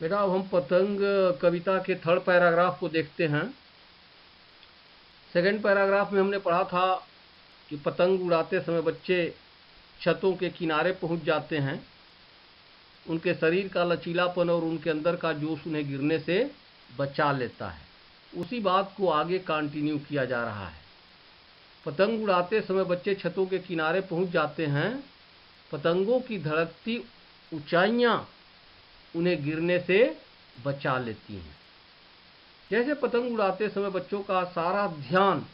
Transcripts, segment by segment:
बेटा अब हम पतंग कविता के थर्ड पैराग्राफ को देखते हैं। सेकंड पैराग्राफ में हमने पढ़ा था कि पतंग उड़ाते समय बच्चे छतों के किनारे पहुंच जाते हैं। उनके शरीर का लचीलापन और उनके अंदर का जोश उन्हें गिरने से बचा लेता है। उसी बात को आगे कंटिन्यू किया जा रहा है। पतंग उड़ाते समय बच्चे छतों के किनारे पहुंच जाते हैं। पतंगों की धड़कती ऊंचाइयां उन्हें गिरने से बचा लेती हैं। जैसे पतंग उड़ाते समय बच्चों का सारा ध्यान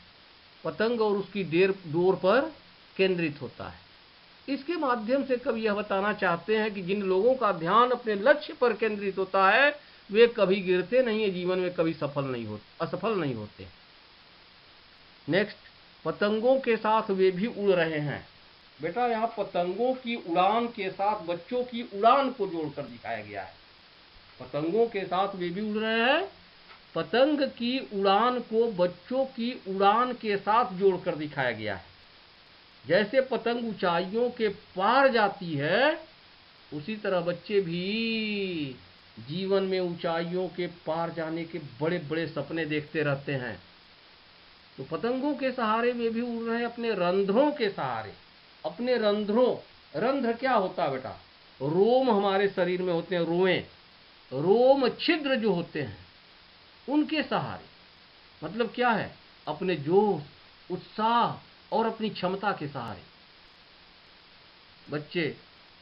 पतंग और उसकी डोर पर केंद्रित होता है। इसके माध्यम से कवि यह बताना चाहते हैं कि जिन लोगों का ध्यान अपने लक्ष्य पर केंद्रित होता है वे कभी गिरते नहीं है, जीवन में कभी असफल नहीं होते। नेक्स्ट, पतंगों के साथ वे भी उड़ रहे हैं। बेटा यहाँ पतंगों की उड़ान के साथ बच्चों की उड़ान को जोड़कर दिखाया गया है। पतंगों के साथ वे भी उड़ रहे हैं, पतंग की उड़ान को बच्चों की उड़ान के साथ जोड़कर दिखाया गया है। जैसे पतंग ऊंचाइयों के पार जाती है, उसी तरह बच्चे भी जीवन में ऊंचाइयों के पार जाने के बड़े बड़े सपने देखते रहते हैं। तो पतंगों के सहारे वे भी उड़ रहे हैं, अपने रंध्रों के सहारे। अपने रंध्रों, रंध्र क्या होता है बेटा? रोम हमारे शरीर में होते हैं, रोएं, रोम छिद्र जो होते हैं उनके सहारे। मतलब क्या है? अपने जोश, उत्साह और अपनी क्षमता के सहारे बच्चे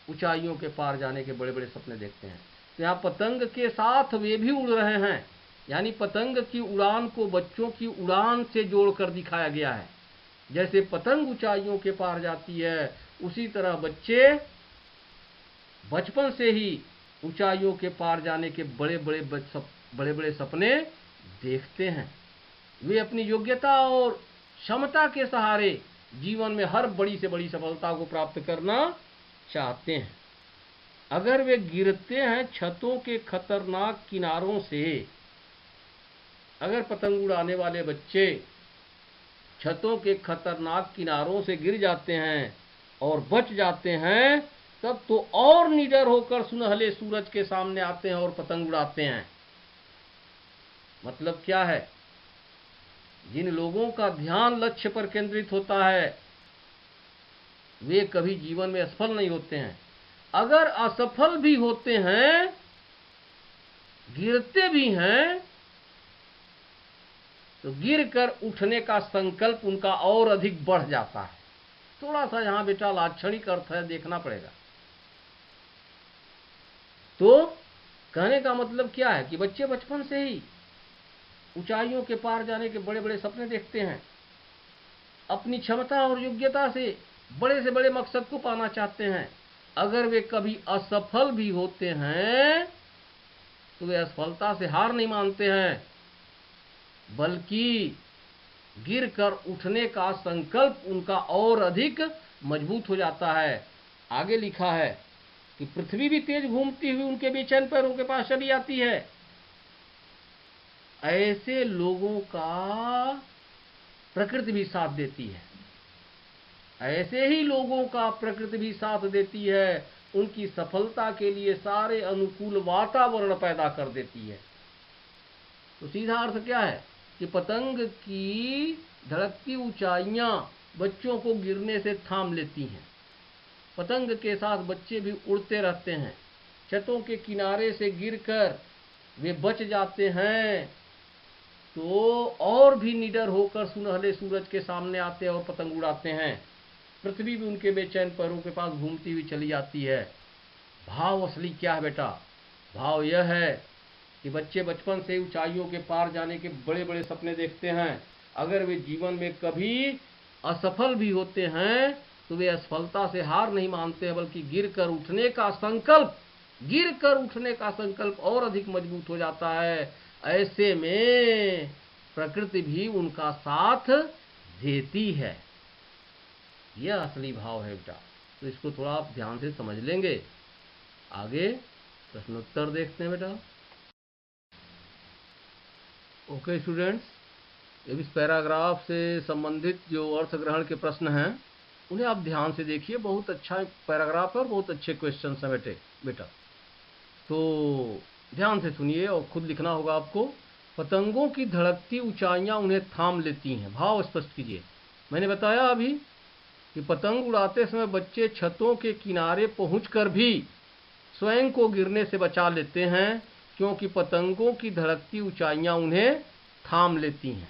ऊंचाइयों के पार जाने के बड़े बड़े सपने देखते हैं। तो यहाँ पतंग के साथ वे भी उड़ रहे हैं, यानी पतंग की उड़ान को बच्चों की उड़ान से जोड़कर दिखाया गया है। जैसे पतंग ऊंचाइयों के पार जाती है, उसी तरह बच्चे बचपन से ही ऊंचाइयों के पार जाने के बड़े बड़े सपने देखते हैं। वे अपनी योग्यता और क्षमता के सहारे जीवन में हर बड़ी से बड़ी सफलता को प्राप्त करना चाहते हैं। अगर वे गिरते हैं छतों के खतरनाक किनारों से, अगर पतंग उड़ाने वाले बच्चे छतों के खतरनाक किनारों से गिर जाते हैं और बच जाते हैं, तब तो और निडर होकर सुनहले सूरज के सामने आते हैं और पतंग उड़ाते हैं। मतलब क्या है? जिन लोगों का ध्यान लक्ष्य पर केंद्रित होता है वे कभी जीवन में असफल नहीं होते हैं। अगर असफल भी होते हैं, गिरते भी हैं, तो गिरकर उठने का संकल्प उनका और अधिक बढ़ जाता है। थोड़ा सा यहां बेटा लाक्षणिक अर्थ है, देखना पड़ेगा। तो कहने का मतलब क्या है कि बच्चे बचपन से ही ऊंचाइयों के पार जाने के बड़े बड़े सपने देखते हैं, अपनी क्षमता और योग्यता से बड़े मकसद को पाना चाहते हैं। अगर वे कभी असफल भी होते हैं तो वे असफलता से हार नहीं मानते हैं, बल्कि गिरकर उठने का संकल्प उनका और अधिक मजबूत हो जाता है। आगे लिखा है कि पृथ्वी भी तेज घूमती हुई उनके बेचैन पैरों के पास चली आती है। ऐसे लोगों का प्रकृति भी साथ देती है, ऐसे ही लोगों का प्रकृति भी साथ देती है, उनकी सफलता के लिए सारे अनुकूल वातावरण पैदा कर देती है। तो सीधा अर्थ क्या है कि पतंग की धड़कती ऊंचाइयां बच्चों को गिरने से थाम लेती हैं। पतंग के साथ बच्चे भी उड़ते रहते हैं, छतों के किनारे से गिरकर वे बच जाते हैं, तो और भी निडर होकर सुनहले सूरज के सामने आते हैं और पतंग उड़ाते हैं। पृथ्वी भी उनके बेचैन पैरों के पास घूमती हुई चली जाती है। भाव असली क्या है बेटा? भाव यह है कि बच्चे बचपन से ऊंचाइयों के पार जाने के बड़े बड़े सपने देखते हैं। अगर वे जीवन में कभी असफल भी होते हैं तो वे असफलता से हार नहीं मानते हैं, बल्कि गिरकर उठने का संकल्प और अधिक मजबूत हो जाता है। ऐसे में प्रकृति भी उनका साथ देती है। यह असली भाव है बेटा। तो इसको थोड़ा आप ध्यान से समझ लेंगे। आगे प्रश्नोत्तर देखते हैं बेटा। ओके स्टूडेंट्स, इस पैराग्राफ से संबंधित जो अर्थ ग्रहण के प्रश्न हैं उन्हें आप ध्यान से देखिए। बहुत अच्छा पैराग्राफ है और बहुत अच्छे क्वेश्चन हैं बेटा। तो ध्यान से सुनिए और खुद लिखना होगा आपको। पतंगों की धड़कती ऊंचाइयां उन्हें थाम लेती हैं। भाव स्पष्ट कीजिए। मैंने बताया अभी कि पतंग उड़ाते समय बच्चे छतों के किनारे पहुंचकर भी स्वयं को गिरने से बचा लेते हैं, क्योंकि पतंगों की धड़कती ऊंचाइयां उन्हें थाम लेती हैं।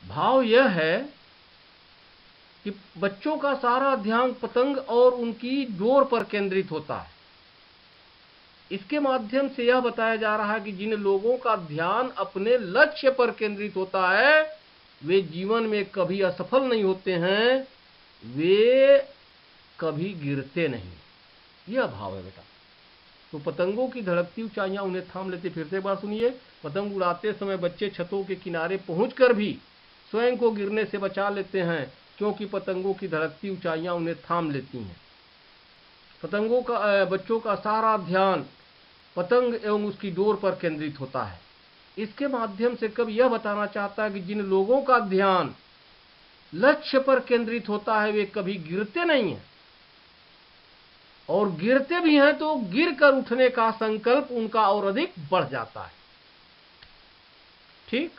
भाव यह है कि बच्चों का सारा ध्यान पतंग और उनकी डोर पर केंद्रित होता है। इसके माध्यम से यह बताया जा रहा है कि जिन लोगों का ध्यान अपने लक्ष्य पर केंद्रित होता है वे जीवन में कभी असफल नहीं होते हैं, वे कभी गिरते नहीं। यह भाव है बेटा। तो पतंगों की धड़कती ऊंचाइयां उन्हें थाम लेते। फिर से एक बार सुनिए। पतंग उड़ाते समय बच्चे छतों के किनारे पहुंचकर भी स्वयं को गिरने से बचा लेते हैं, क्योंकि पतंगों की धड़कती ऊंचाइयां उन्हें थाम लेती हैं। बच्चों का सारा ध्यान पतंग एवं उसकी डोर पर केंद्रित होता है। इसके माध्यम से कवि यह बताना चाहता है कि जिन लोगों का ध्यान लक्ष्य पर केंद्रित होता है वे कभी गिरते नहीं हैं, और गिरते भी हैं तो गिर कर उठने का संकल्प उनका और अधिक बढ़ जाता है। ठीक।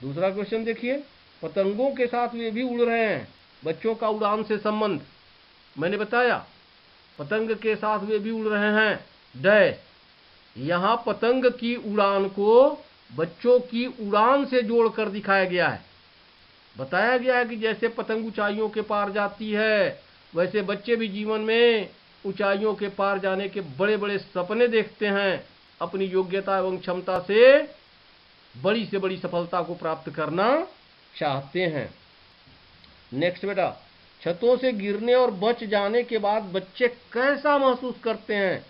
दूसरा क्वेश्चन देखिए। पतंगों के साथ वे भी उड़ रहे हैं। बच्चों का उड़ान से संबंध मैंने बताया। पतंग के साथ वे भी उड़ रहे हैं डैश। यहां पतंग की उड़ान को बच्चों की उड़ान से जोड़कर दिखाया गया है। बताया गया है कि जैसे पतंग ऊंचाइयों के पार जाती है, वैसे बच्चे भी जीवन में ऊंचाइयों के पार जाने के बड़े बड़े सपने देखते हैं। अपनी योग्यता एवं क्षमता से बड़ी सफलता को प्राप्त करना चाहते हैं। नेक्स्ट बेटा। छतों से गिरने और बच जाने के बाद बच्चे कैसा महसूस करते हैं?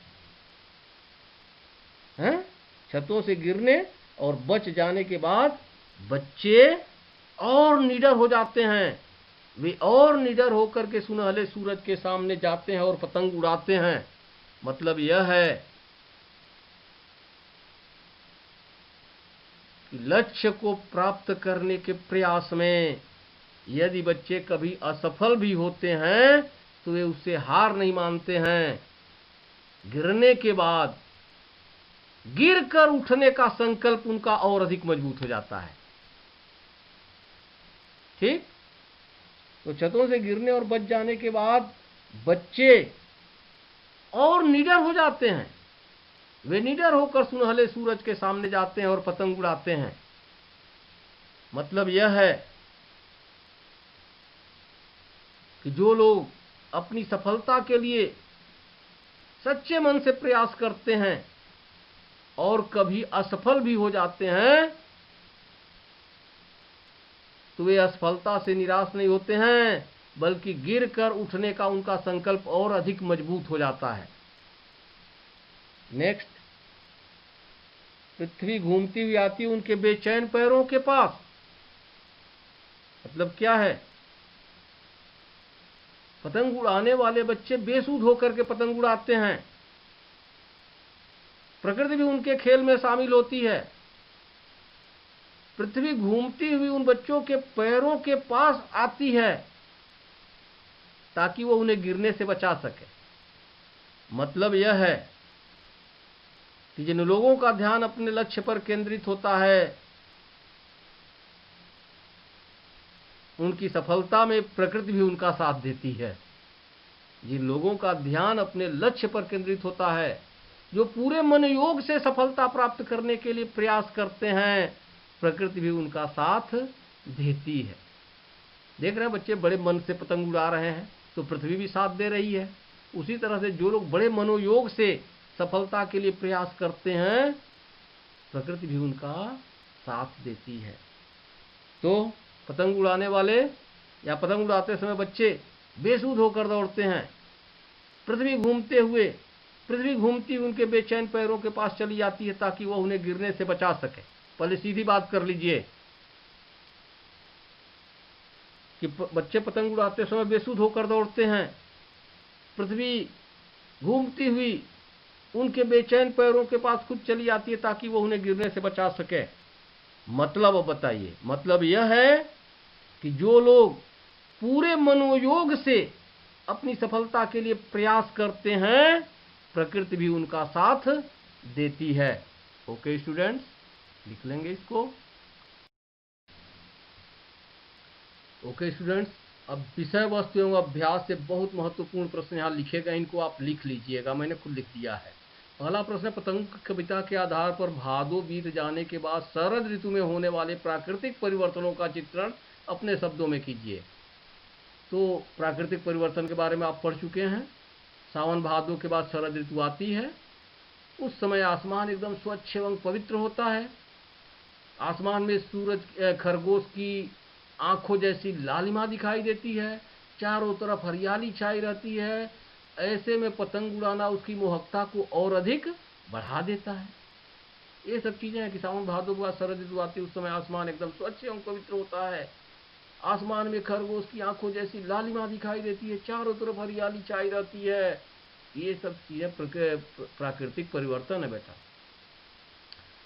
छतों से गिरने और बच जाने के बाद बच्चे और निडर हो जाते हैं। वे और निडर होकर के सुनहले सूरज के सामने जाते हैं और पतंग उड़ाते हैं। मतलब यह है कि लक्ष्य को प्राप्त करने के प्रयास में यदि बच्चे कभी असफल भी होते हैं तो वे उससे हार नहीं मानते हैं। गिरने के बाद गिर कर उठने का संकल्प उनका और अधिक मजबूत हो जाता है। ठीक। तो छतों से गिरने और बच जाने के बाद बच्चे और निडर हो जाते हैं। वे निडर होकर सुनहले सूरज के सामने जाते हैं और पतंग उड़ाते हैं। मतलब यह है कि जो लोग अपनी सफलता के लिए सच्चे मन से प्रयास करते हैं और कभी असफल भी हो जाते हैं तो वे असफलता से निराश नहीं होते हैं, बल्कि गिर कर उठने का उनका संकल्प और अधिक मजबूत हो जाता है। नेक्स्ट। पृथ्वी घूमती हुई आती है उनके बेचैन पैरों के पास। मतलब क्या है? पतंग उड़ाने वाले बच्चे बेसुध होकर के पतंग उड़ाते हैं। प्रकृति भी उनके खेल में शामिल होती है। पृथ्वी घूमती हुई उन बच्चों के पैरों के पास आती है ताकि वो उन्हें गिरने से बचा सके। मतलब यह है कि जिन लोगों का ध्यान अपने लक्ष्य पर केंद्रित होता है उनकी सफलता में प्रकृति भी उनका साथ देती है। जिन लोगों का ध्यान अपने लक्ष्य पर केंद्रित होता है, जो पूरे मनोयोग से सफलता प्राप्त करने के लिए प्रयास करते हैं, प्रकृति भी उनका साथ देती है। देख रहे हैं बच्चे बड़े मन से पतंग उड़ा रहे हैं तो पृथ्वी भी साथ दे रही है। उसी तरह से जो लोग बड़े मनोयोग से सफलता के लिए प्रयास करते हैं, प्रकृति भी उनका साथ देती है। तो पतंग उड़ाने वाले या पतंग उड़ाते समय बच्चे बेसुध होकर दौड़ते हैं। पृथ्वी घूमती हुई उनके बेचैन पैरों के पास चली जाती है ताकि वह उन्हें गिरने से बचा सके। पहले सीधी बात कर लीजिए कि बच्चे पतंग उड़ाते समय बेसुध होकर दौड़ते हैं। पृथ्वी घूमती हुई उनके बेचैन पैरों के पास खुद चली आती है ताकि वो उन्हें गिरने से बचा सके। मतलब बताइए। मतलब यह है कि जो लोग पूरे मनोयोग से अपनी सफलता के लिए प्रयास करते हैं, प्रकृति भी उनका साथ देती है। ओके स्टूडेंट्स, लिख लेंगे इसको। ओके स्टूडेंट्स, अब विषय वस्तु एवं अभ्यास से बहुत महत्वपूर्ण प्रश्न यहाँ लिखे गए, इनको आप लिख लीजिएगा, मैंने खुद लिख दिया है। पहला प्रश्न, पतंग की कविता के आधार पर भादो बीत जाने के बाद शरद ऋतु में होने वाले प्राकृतिक परिवर्तनों का चित्रण अपने शब्दों में कीजिए। तो प्राकृतिक परिवर्तन के बारे में आप पढ़ चुके हैं। सावन भादो के बाद शरद ऋतु आती है। उस समय आसमान एकदम स्वच्छ एवं पवित्र होता है। आसमान में सूरज खरगोश की आंखों जैसी लालिमा दिखाई देती है। चारों तरफ हरियाली छाई रहती है। ऐसे में पतंग उड़ाना उसकी मोहकता को और अधिक बढ़ा देता है। ये सब चीजें हैं कि सावन भादो के बाद शरद ऋतु आती है, उस समय आसमान एकदम स्वच्छ एवं पवित्र होता है। आसमान में खरगोश की आंखों जैसी लालिमा दिखाई देती है। चारों तरफ हरियाली छाई रहती है। ये सब चीजें प्राकृतिक परिवर्तन है बेटा।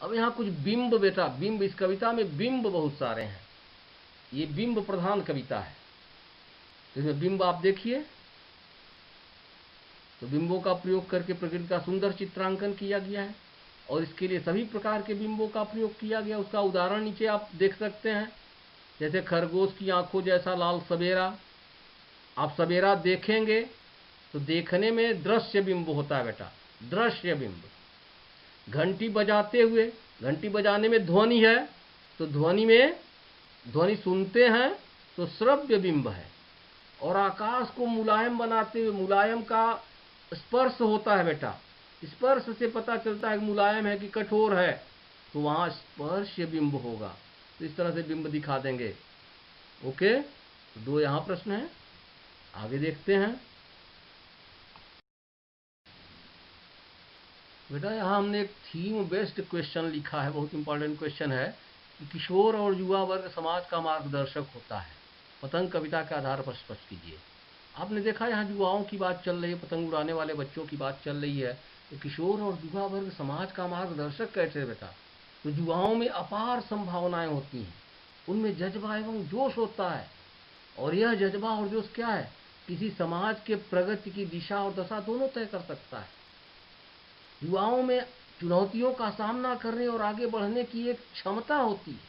अब यहाँ कुछ बिंब बेटा, बिंब, इस कविता में बिंब बहुत सारे हैं। ये बिंब प्रधान कविता है। तो इसमें बिंब आप देखिए, तो बिंबों का प्रयोग करके प्रकृति का सुंदर चित्रांकन किया गया है और इसके लिए सभी प्रकार के बिंबों का प्रयोग किया गया। उसका उदाहरण नीचे आप देख सकते हैं, जैसे खरगोश की आंखों जैसा लाल सवेरा। आप सवेरा देखेंगे तो देखने में दृश्य बिंब होता है बेटा, दृश्य बिंब। घंटी बजाते हुए, घंटी बजाने में ध्वनि है, तो ध्वनि में, ध्वनि सुनते हैं तो श्रव्य बिंब है। और आकाश को मुलायम बनाते हुए, मुलायम का स्पर्श होता है बेटा, स्पर्श से पता चलता है कि मुलायम है कि कठोर है, तो वहां स्पर्श बिंब होगा। तो इस तरह से बिंब दिखा देंगे। ओके, तो दो यहां प्रश्न है, आगे देखते हैं बेटा। यहाँ हमने एक थीम बेस्ड क्वेश्चन लिखा है, बहुत इंपॉर्टेंट क्वेश्चन है कि किशोर और युवा वर्ग समाज का मार्गदर्शक होता है। पतंग कविता के आधार पर स्पष्ट कीजिए। आपने देखा यहाँ युवाओं की बात चल रही है, पतंग उड़ाने वाले बच्चों की बात चल रही है। तो किशोर और युवा वर्ग समाज का मार्गदर्शक कैसे बेटा? तो युवाओं में अपार संभावनाएं होती हैं, उनमें जज्बा एवं जोश होता है। और यह जज्बा और जोश क्या है? किसी समाज के प्रगति की दिशा और दशा दोनों तय कर सकता है। युवाओं में चुनौतियों का सामना करने और आगे बढ़ने की एक क्षमता होती है।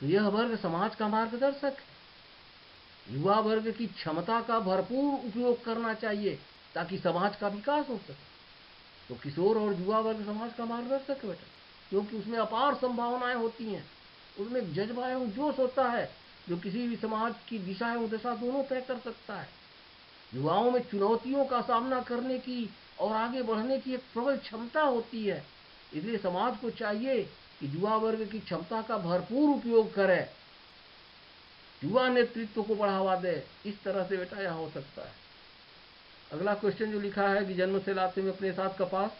तो यह वर्ग समाज का मार्गदर्शक है। युवा वर्ग की क्षमता का भरपूर उपयोग करना चाहिए ताकि समाज का विकास हो सके। तो किशोर और युवा वर्ग समाज का मार्गदर्शक है बेटा, क्योंकि उसमें अपार संभावनाएं होती हैं, उसमें जज्बा एवं जोश होता है जो किसी भी समाज की दिशा एवं दशा दोनों तय कर सकता है। युवाओं में चुनौतियों का सामना करने की और आगे बढ़ने की एक प्रबल क्षमता होती है। इसलिए समाज को चाहिए कि युवा वर्ग की क्षमता का भरपूर उपयोग करे, युवा नेतृत्व को बढ़ावा दे। इस तरह से बेटा यह हो सकता है। अगला क्वेश्चन जो लिखा है कि जन्म से लाते में अपने साथ कपास,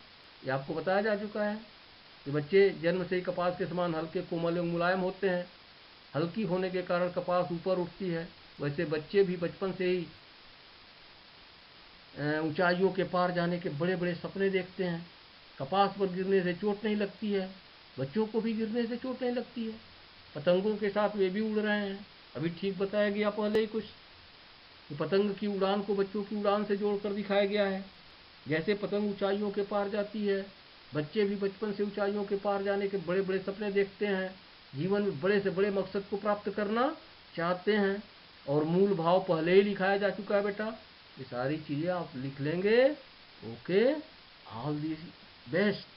ये आपको बताया जा चुका है कि बच्चे जन्म से ही कपास के समान हल्के, कोमल एवं मुलायम होते हैं। हल्की होने के कारण कपास ऊपर उठती है। वैसे बच्चे भी बचपन से ही ऊंचाइयों के पार जाने के बड़े बड़े सपने देखते हैं। कपास पर गिरने से चोट नहीं लगती है, बच्चों को भी गिरने से चोट नहीं लगती है। पतंगों के साथ वे भी उड़ रहे हैं। अभी ठीक बताया गया पहले ही कुछ, तो पतंग की उड़ान को बच्चों की उड़ान से जोड़कर दिखाया गया है। जैसे पतंग ऊंचाइयों के पार जाती है, बच्चे भी बचपन से ऊंचाइयों के पार जाने के बड़े बड़े सपने देखते हैं, जीवन में बड़े से बड़े मकसद को प्राप्त करना चाहते हैं। और मूल भाव पहले ही लिखाया जा चुका है बेटा, ये सारी चीज़ें आप लिख लेंगे। Okay, all the best.